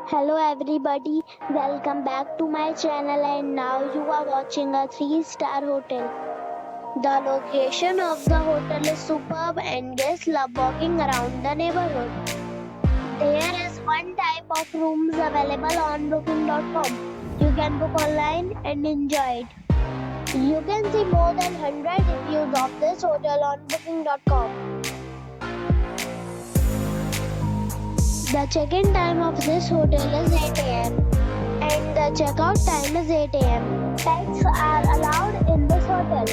Hello everybody, welcome back to my channel and now you are watching a 3-star hotel. The location of the hotel is superb and guests love walking around the neighborhood. There is one type of rooms available on booking.com. You can book online and enjoy it. You can see more than 100 reviews of this hotel on booking.com. The check-in time of this hotel is 8 a.m. and the check-out time is 8 a.m. Pets are allowed in this hotel.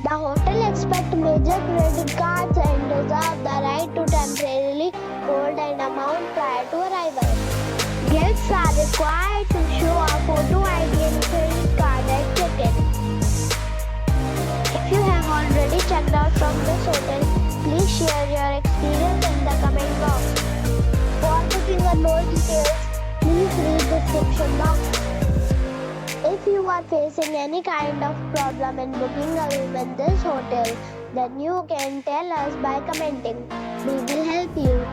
The hotel accepts major credit cards and reserves the right to temporarily hold an amount prior to arrival. Guests are required to show a photo ID and credit card at check-in. If you have already checked out from this hotel, please share your experience in the comment box. For booking or more details, please read the description box. If you are facing any kind of problem in booking a room in this hotel, then you can tell us by commenting. We will help you.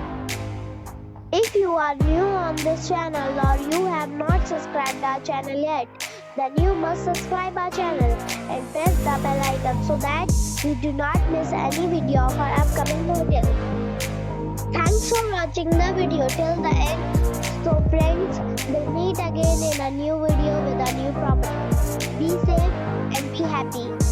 If you are new on this channel or you have not subscribed our channel yet, then you must subscribe our channel and press the bell icon so that you do not miss any video of our upcoming hotel. Thanks for watching the video till the end. So friends, we'll meet again in a new video with a new property. Be safe and be happy.